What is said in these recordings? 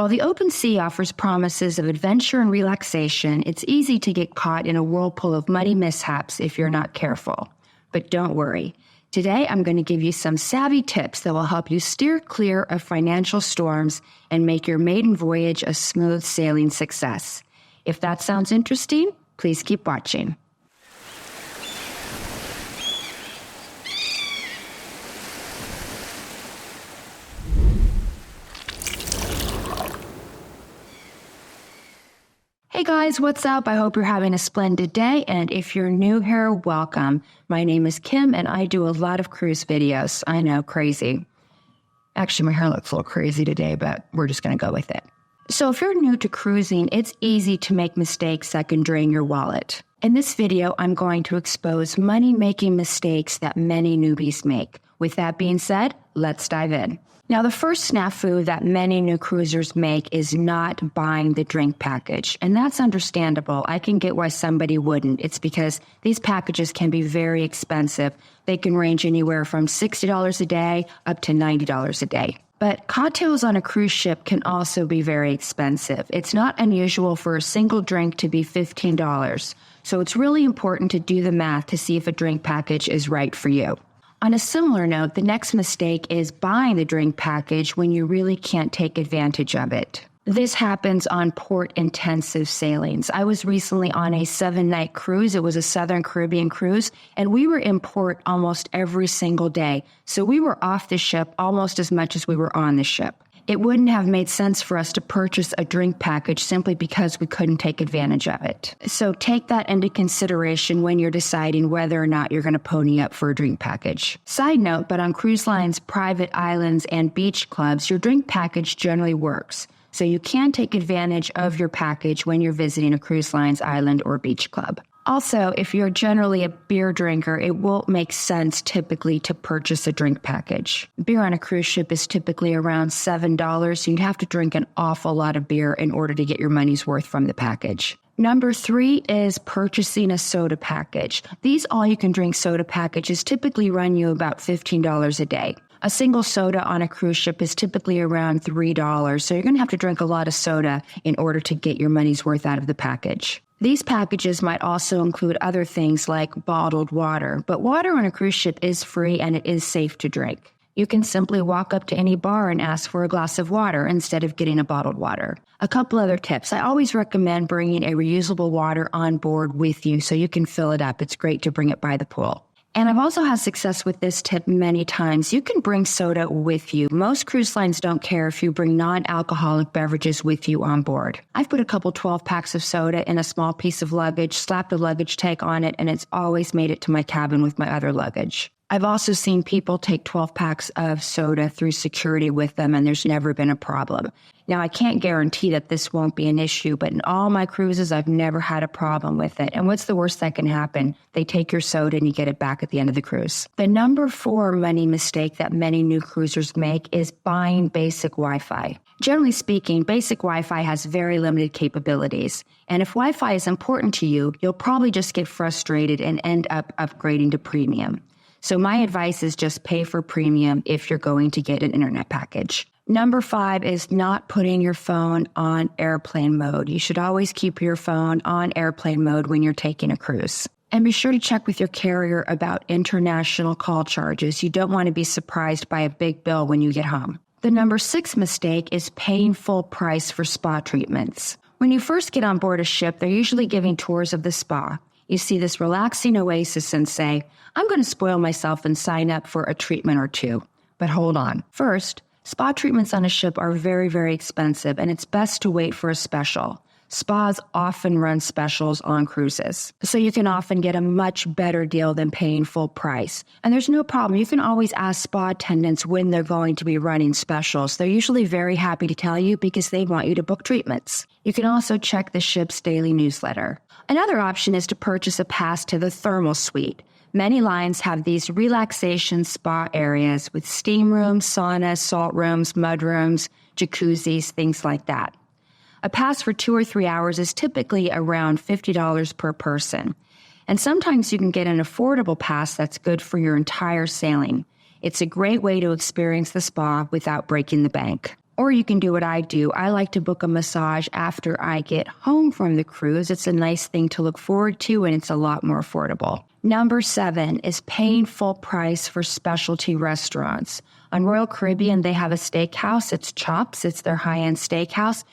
While the open sea offers promises of adventure and relaxation, it's easy to get caught in a whirlpool of muddy mishaps if you're not careful. But don't worry. Today, I'm going to give you some savvy tips that will help you steer clear of financial storms and make your maiden voyage a smooth sailing success. If that sounds interesting, please keep watching. Hey guys, what's up? I hope you're having a splendid day, and if you're new here, welcome. My name is Kim, and I do a lot of cruise videos. I know, crazy. Actually, my hair looks a little crazy today, but we're just going to go with it. So if you're new to cruising, it's easy to make mistakes that can drain your wallet. In this video, I'm going to expose money-making mistakes that many newbies make. With that being said, let's dive in. Now, the first snafu that many new cruisers make is not buying the drink package. And that's understandable. I can get why somebody wouldn't. It's because these packages can be very expensive. They can range anywhere from $60 a day up to $90 a day. But cocktails on a cruise ship can also be very expensive. It's not unusual for a single drink to be $15. So it's really important to do the math to see if a drink package is right for you. On a similar note, the next mistake is buying the drink package when you really can't take advantage of it. This happens on port-intensive sailings. I was recently on a 7-night cruise. It was a Southern Caribbean cruise, and we were in port almost every single day. So we were off the ship almost as much as we were on the ship. It wouldn't have made sense for us to purchase a drink package simply because we couldn't take advantage of it. So take that into consideration when you're deciding whether or not you're going to pony up for a drink package. Side note, but on cruise lines, private islands, and beach clubs, your drink package generally works. So you can take advantage of your package when you're visiting a cruise line's island or beach club. Also, if you're generally a beer drinker, it won't make sense typically to purchase a drink package. Beer on a cruise ship is typically around $7, so you'd have to drink an awful lot of beer in order to get your money's worth from the package. Number 3 is purchasing a soda package. These all-you-can-drink soda packages typically run you about $15 a day. A single soda on a cruise ship is typically around $3, so you're going to have to drink a lot of soda in order to get your money's worth out of the package. These packages might also include other things like bottled water, but water on a cruise ship is free and it is safe to drink. You can simply walk up to any bar and ask for a glass of water instead of getting a bottled water. A couple other tips. I always recommend bringing a reusable water on board with you so you can fill it up. It's great to bring it by the pool. And I've also had success with this tip many times. You can bring soda with you. Most cruise lines don't care if you bring non-alcoholic beverages with you on board. I've put a couple 12-packs of soda in a small piece of luggage, slapped a luggage tag on it, and it's always made it to my cabin with my other luggage. I've also seen people take 12 packs of soda through security with them, and there's never been a problem. Now, I can't guarantee that this won't be an issue, but in all my cruises, I've never had a problem with it. And what's the worst that can happen? They take your soda and you get it back at the end of the cruise. The number 4 money mistake that many new cruisers make is buying basic Wi-Fi. Generally speaking, basic Wi-Fi has very limited capabilities. And if Wi-Fi is important to you, you'll probably just get frustrated and end up upgrading to premium. So my advice is just pay for premium if you're going to get an internet package. Number 5 is not putting your phone on airplane mode. You should always keep your phone on airplane mode when you're taking a cruise. And be sure to check with your carrier about international call charges. You don't want to be surprised by a big bill when you get home. The number 6 mistake is paying full price for spa treatments. When you first get on board a ship, they're usually giving tours of the spa. You see this relaxing oasis and say, I'm going to spoil myself and sign up for a treatment or two. But hold on. First, spa treatments on a ship are very, very expensive, and it's best to wait for a special. Spas often run specials on cruises, so you can often get a much better deal than paying full price. And there's no problem. You can always ask spa attendants when they're going to be running specials. They're usually very happy to tell you because they want you to book treatments. You can also check the ship's daily newsletter. Another option is to purchase a pass to the thermal suite. Many lines have these relaxation spa areas with steam rooms, saunas, salt rooms, mud rooms, jacuzzis, things like that. A pass for 2 or 3 hours is typically around $50 per person. And sometimes you can get an affordable pass that's good for your entire sailing. It's a great way to experience the spa without breaking the bank. Or you can do what I do. I like to book a massage after I get home from the cruise. It's a nice thing to look forward to, and it's a lot more affordable. Number 7 is paying full price for specialty restaurants. On Royal Caribbean, they have a steakhouse. It's Chops. It's their high-end steakhouse.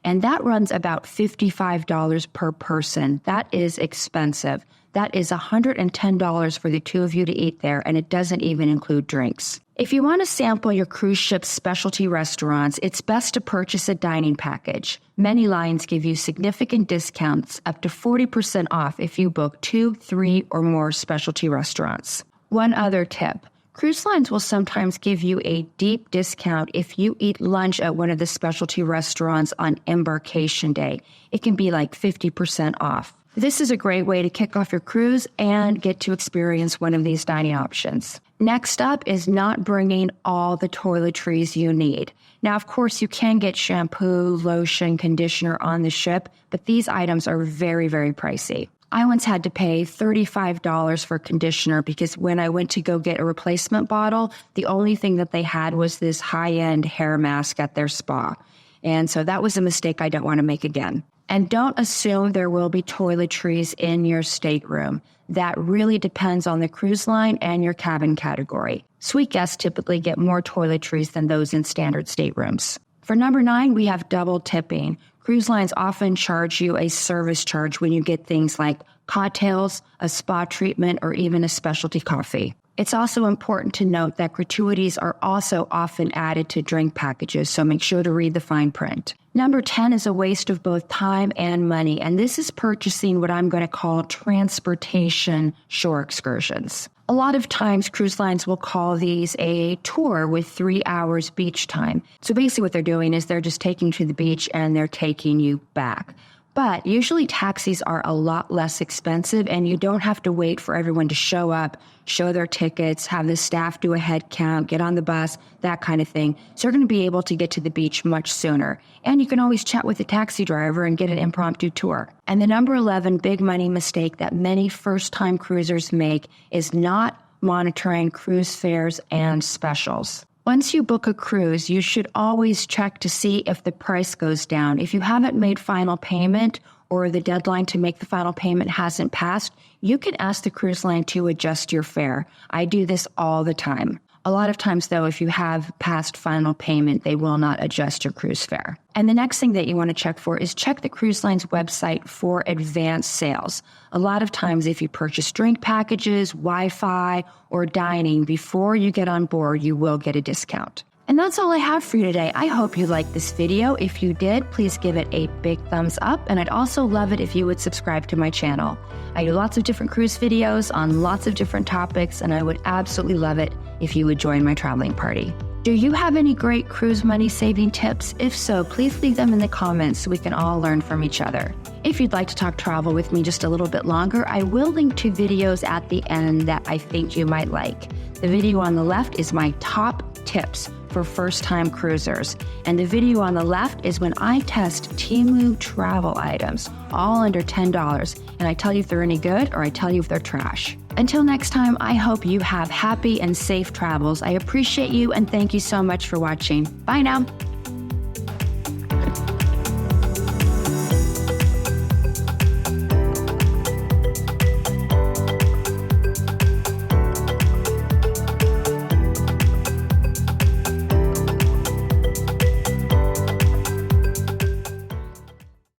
And that runs about $55 per person. That is expensive. That is $110 for the two of you to eat there, and it doesn't even include drinks. If you want to sample your cruise ship's specialty restaurants, it's best to purchase a dining package. Many lines give you significant discounts, up to 40% off if you book 2, 3, or more specialty restaurants. One other tip. Cruise lines will sometimes give you a deep discount if you eat lunch at one of the specialty restaurants on embarkation day. It can be like 50% off. This is a great way to kick off your cruise and get to experience one of these dining options. Next up is not bringing all the toiletries you need. Now, of course, you can get shampoo, lotion, conditioner on the ship, but these items are very, very pricey. I once had to pay $35 for conditioner because when I went to go get a replacement bottle, the only thing that they had was this high-end hair mask at their spa. And so that was a mistake I don't want to make again. And don't assume there will be toiletries in your stateroom. That really depends on the cruise line and your cabin category. Suite guests typically get more toiletries than those in standard staterooms. For number 9, we have double tipping. Cruise lines often charge you a service charge when you get things like cocktails, a spa treatment, or even a specialty coffee. It's also important to note that gratuities are also often added to drink packages, so make sure to read the fine print. Number 10 is a waste of both time and money, and this is purchasing what I'm going to call transportation shore excursions. A lot of times, cruise lines will call these a tour with 3 hours beach time. So basically what they're doing is they're just taking you to the beach and they're taking you back. But usually taxis are a lot less expensive, and you don't have to wait for everyone to show up, show their tickets, have the staff do a head count, get on the bus, that kind of thing. So you're going to be able to get to the beach much sooner. And you can always chat with the taxi driver and get an impromptu tour. And the number 11 big money mistake that many first-time cruisers make is not monitoring cruise fares and specials. Once you book a cruise, you should always check to see if the price goes down. If you haven't made final payment or the deadline to make the final payment hasn't passed, you can ask the cruise line to adjust your fare. I do this all the time. A lot of times, though, if you have passed final payment, they will not adjust your cruise fare. And the next thing that you want to check for is check the cruise line's website for advanced sales. A lot of times, if you purchase drink packages, Wi-Fi, or dining before you get on board, you will get a discount. And that's all I have for you today. I hope you liked this video. If you did, please give it a big thumbs up. And I'd also love it if you would subscribe to my channel. I do lots of different cruise videos on lots of different topics, and I would absolutely love it if you would join my traveling party. Do you have any great cruise money saving tips? If so, please leave them in the comments so we can all learn from each other. If you'd like to talk travel with me just a little bit longer, I will link to videos at the end that I think you might like. The video on the left is my top tips for first-time cruisers. And the video on the left is when I test Temu travel items, all under $10, and I tell you if they're any good or I tell you if they're trash. Until next time, I hope you have happy and safe travels. I appreciate you and thank you so much for watching. Bye now.